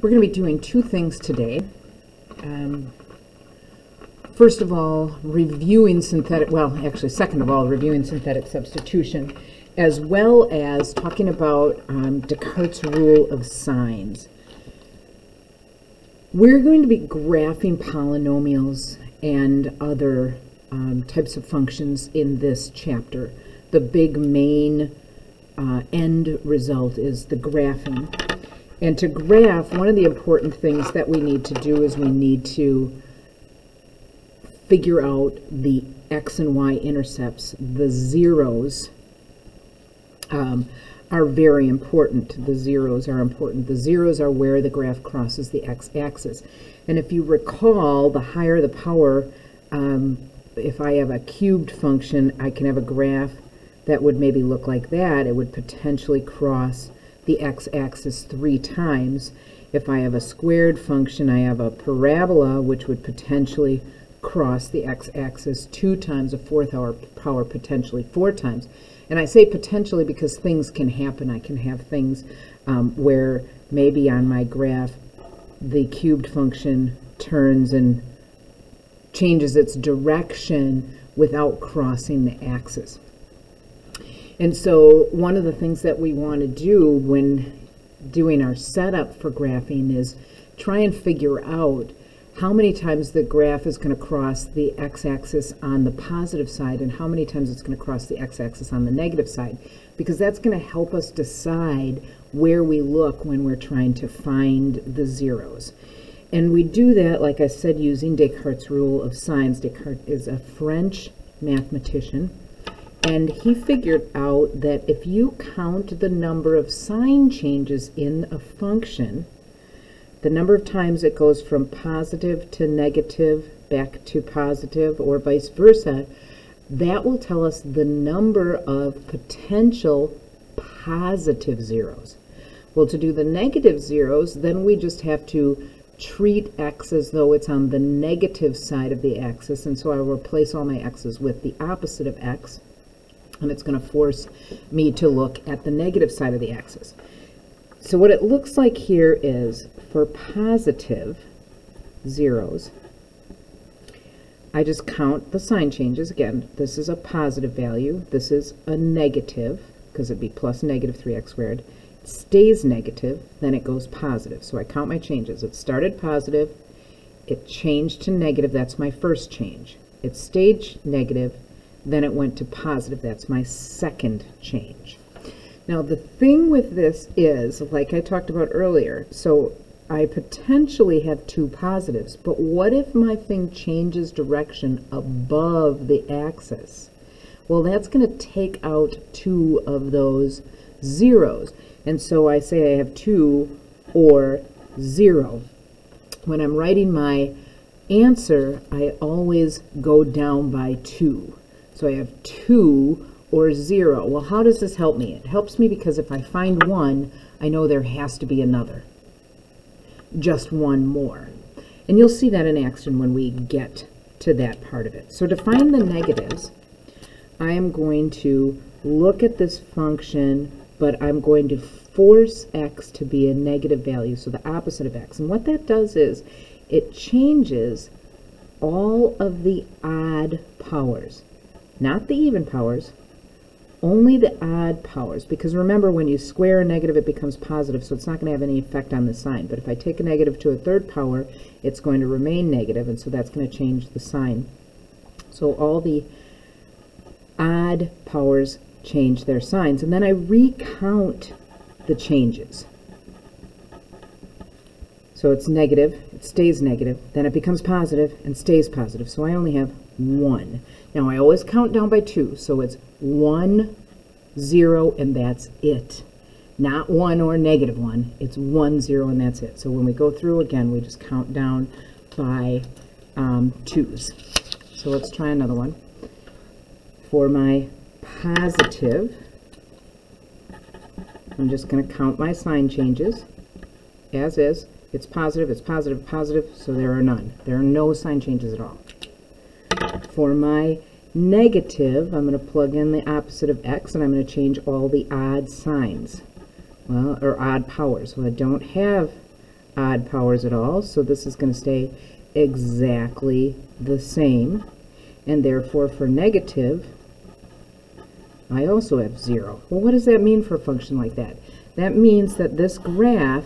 We're going to be doing two things today. First of all, reviewing synthetic, well, actually, second of all, reviewing synthetic substitution, as well as talking about DesCartes' rule of signs. We're going to be graphing polynomials and other types of functions in this chapter. The big main end result is the graphing. And to graph, one of the important things that we need to do is we need to figure out the x and y intercepts. The zeros are very important. The zeros are important. The zeros are where the graph crosses the x-axis. And if you recall, the higher the power, if I have a cubed function, I can have a graph that would maybe look like that. It would potentially cross the x-axis 3 times. If I have a squared function, I have a parabola, which would potentially cross the x-axis 2 times, a fourth power potentially 4 times. And I say potentially because things can happen. I can have things where maybe on my graph the cubed function turns and changes its direction without crossing the axis. And so one of the things that we want to do when doing our setup for graphing is try and figure out how many times the graph is going to cross the x-axis on the positive side and how many times it's going to cross the x-axis on the negative side, because that's going to help us decide where we look when we're trying to find the zeros. And we do that, like I said, using DesCartes' rule of signs. DesCartes is a French mathematician, and he figured out that if you count the number of sign changes in a function, the number of times it goes from positive to negative, back to positive, or vice versa, that will tell us the number of potential positive zeros. Well, to do the negative zeros, then we just have to treat x as though it's on the negative side of the axis, and so I will replace all my x's with the opposite of x, and it's going to force me to look at the negative side of the axis. So what it looks like here is, for positive zeros, I just count the sign changes. Again, this is a positive value. This is a negative, because it'd be plus negative 3x squared. It stays negative, then it goes positive. So I count my changes. It started positive, it changed to negative, that's my first change. It stayed negative, then it went to positive, that's my second change. Now the thing with this is, like I talked about earlier, so I potentially have 2 positives, but what if my thing changes direction above the axis? Well, that's going to take out 2 of those zeros. And so I say I have 2 or 0. When I'm writing my answer, I always go down by 2. So I have 2 or 0. Well, how does this help me? It helps me because if I find 1, I know there has to be another. Just one more. And you'll see that in action when we get to that part of it. So to find the negatives, I am going to look at this function, but I'm going to force x to be a negative value, so the opposite of x. And what that does is it changes all of the odd powers, not the even powers, only the odd powers, because remember, when you square a negative, it becomes positive, so it's not going to have any effect on the sign. But if I take a negative to a 3rd power, it's going to remain negative, and so that's going to change the sign. So all the odd powers change their signs, and then I recount the changes. So it's negative, it stays negative, then it becomes positive and stays positive, so I only have 1. Now I always count down by 2, so it's 1, 0, and that's it. Not 1 or negative 1, it's 1, 0, and that's it. So when we go through again, we just count down by 2's. So let's try another one. For my positive, I'm just going to count my sign changes as is. It's positive, positive, so there are none. There are no sign changes at all. For my negative, I'm going to plug in the opposite of x, and I'm going to change all the odd signs, well, or odd powers. Well, I don't have odd powers at all, so this is going to stay exactly the same. And therefore, for negative, I also have 0. Well, what does that mean for a function like that? That means that this graph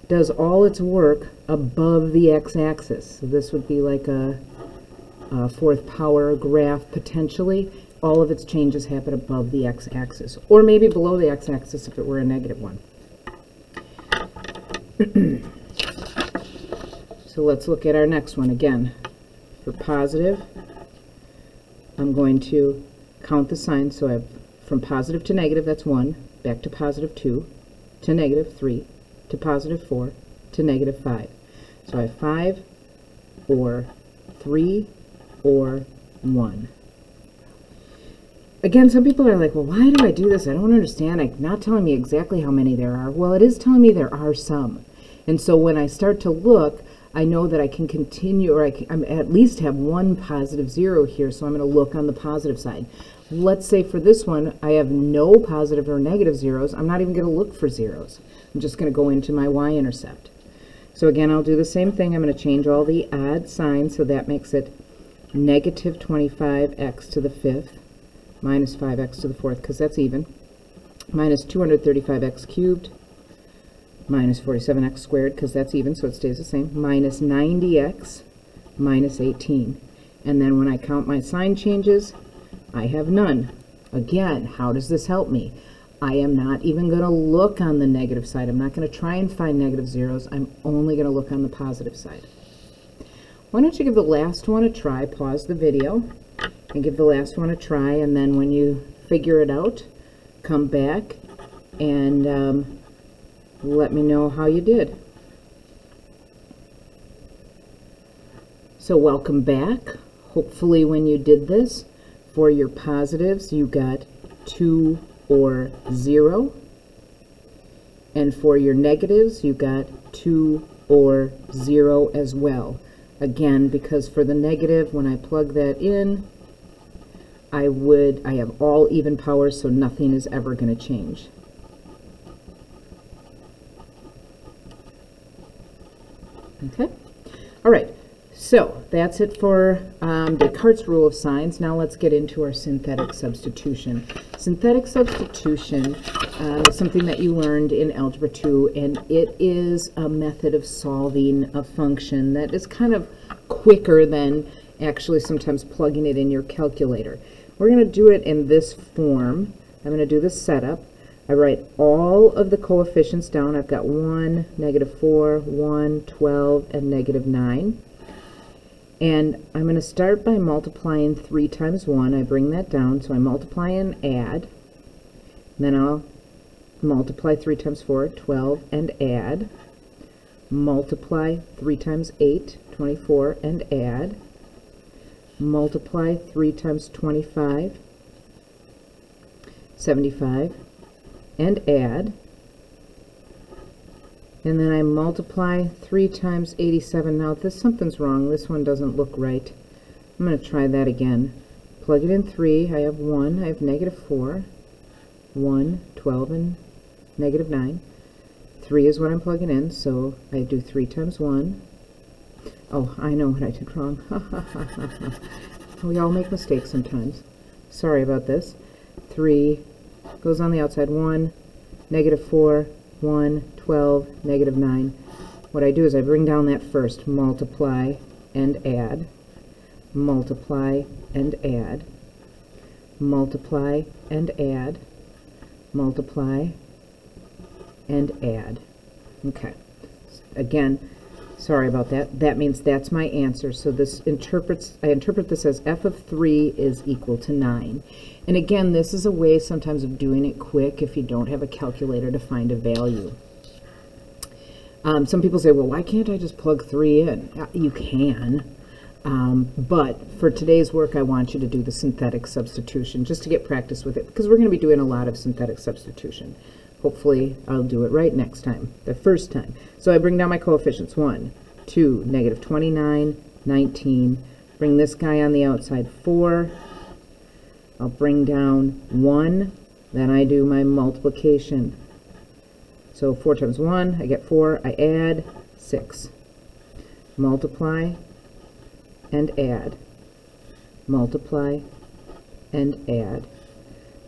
does all its work above the x-axis. So this would be like a fourth power graph potentially. All of its changes happen above the x-axis, or maybe below the x-axis if it were a negative one. So let's look at our next one again. For positive, I'm going to count the signs. So I have from positive to negative, that's 1, back to positive 2, to negative 3, to positive 4, to negative 5. So I have 5, or 3, or 1. Again, some people are like, well, why do I do this? I don't understand. It's not telling me exactly how many there are. Well, it is telling me there are some. And so when I start to look, I know that I can continue, or I at least have one positive 0 here, so I'm going to look on the positive side. Let's say for this one, I have no positive or negative zeros. I'm not even going to look for zeros. I'm just going to go into my y-intercept. So again, I'll do the same thing. I'm going to change all the odd signs, so that makes it negative 25x to the 5th minus 5x to the 4th, because that's even, minus 235x cubed minus 47x squared, because that's even, so it stays the same, minus 90x minus 18. And then when I count my sign changes, I have none. Again, how does this help me? I am not even going to look on the negative side. I'm not going to try and find negative zeros. I'm only going to look on the positive side. Why don't you give the last one a try? Pause the video and give the last one a try, and then when you figure it out, come back and let me know how you did. So welcome back. Hopefully when you did this, for your positives, you got 2 or 0. And for your negatives, you got 2 or 0 as well. Again, because for the negative, when I plug that in, I have all even powers, so nothing is ever going to change. Okay? All right. So that's it for Descartes' rule of signs. Now let's get into our synthetic substitution. Synthetic substitution is something that you learned in Algebra 2, and it is a method of solving a function that is kind of quicker than actually sometimes plugging it in your calculator. We're going to do it in this form. I'm going to do the setup. I write all of the coefficients down. I've got 1, negative 4, 1, 12, and negative 9. And I'm going to start by multiplying 3 times 1. I bring that down, so I multiply and add. Then I'll multiply 3 times 4, 12, and add. Multiply 3 times 8, 24, and add. Multiply 3 times 25, 75, and add. And then I multiply 3 times 87. Now, something's wrong. This one doesn't look right. I'm going to try that again. Plug it in 3. I have 1. I have negative 4. 1, 12, and negative 9. 3 is what I'm plugging in, so I do 3 times 1. Oh, I know what I did wrong. We all make mistakes sometimes. Sorry about this. 3 goes on the outside. 1, negative 4, 1, 12, negative 9. What I do is I bring down that first, multiply and add, multiply and add, multiply and add, multiply and add. Okay. Again, sorry about that. That means that's my answer. So this I interpret this as f of 3 is equal to 9. And again, this is a way sometimes of doing it quick if you don't have a calculator to find a value. Some people say, well, why can't I just plug 3 in? You can. But for today's work, I want you to do the synthetic substitution just to get practice with it, because we're going to be doing a lot of synthetic substitution. Hopefully, I'll do it right next time, the first time. So I bring down my coefficients. 1, 2, negative 29, 19. Bring this guy on the outside, 4. I'll bring down 1. Then I do my multiplication. So 4 times 1, I get 4. I add 6. Multiply and add. Multiply and add.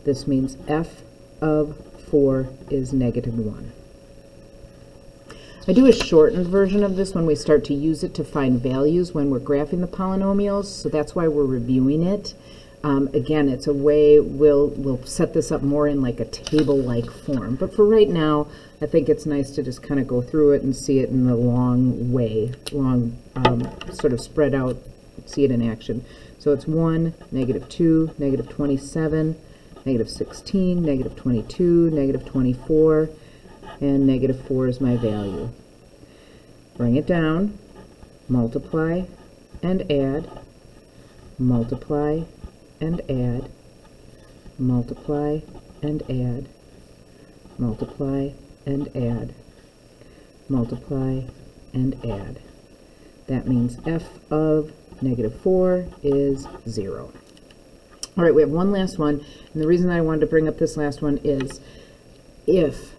This means f of 4 is -1. I do a shortened version of this when we start to use it to find values when we're graphing the polynomials, so that's why we're reviewing it. Again, it's a way we'll set this up more in like a table-like form. But for right now, I think it's nice to just kind of go through it and see it in the long way, sort of spread out, see it in action. So it's 1, -2, -27, -16, -22, -24, and -4 is my value. Bring it down, multiply and add, multiply and add, multiply and add, multiply and add, multiply and add. That means f of -4 is 0. All right, we have one last one, and the reason I wanted to bring up this last one is if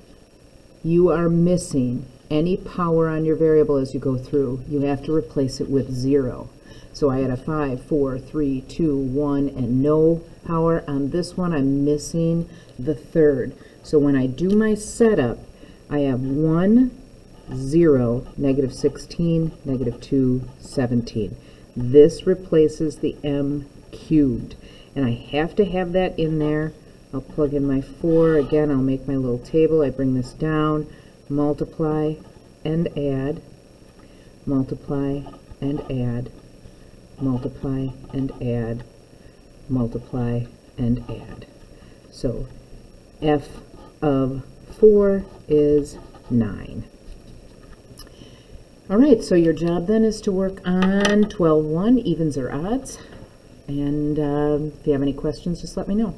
you are missing any power on your variable as you go through, you have to replace it with 0. So I had a 5, 4, 3, 2, 1, and no power. On this one, I'm missing the third. So when I do my setup, I have 1, 0, -16, -2, 17. This replaces the m cubed. And I have to have that in there. I'll plug in my 4. Again, I'll make my little table. I bring this down, multiply and add, multiply and add, multiply and add, multiply and add. So f of 4 is 9. All right, so your job then is to work on 12.1, evens or odds. And if you have any questions, just let me know.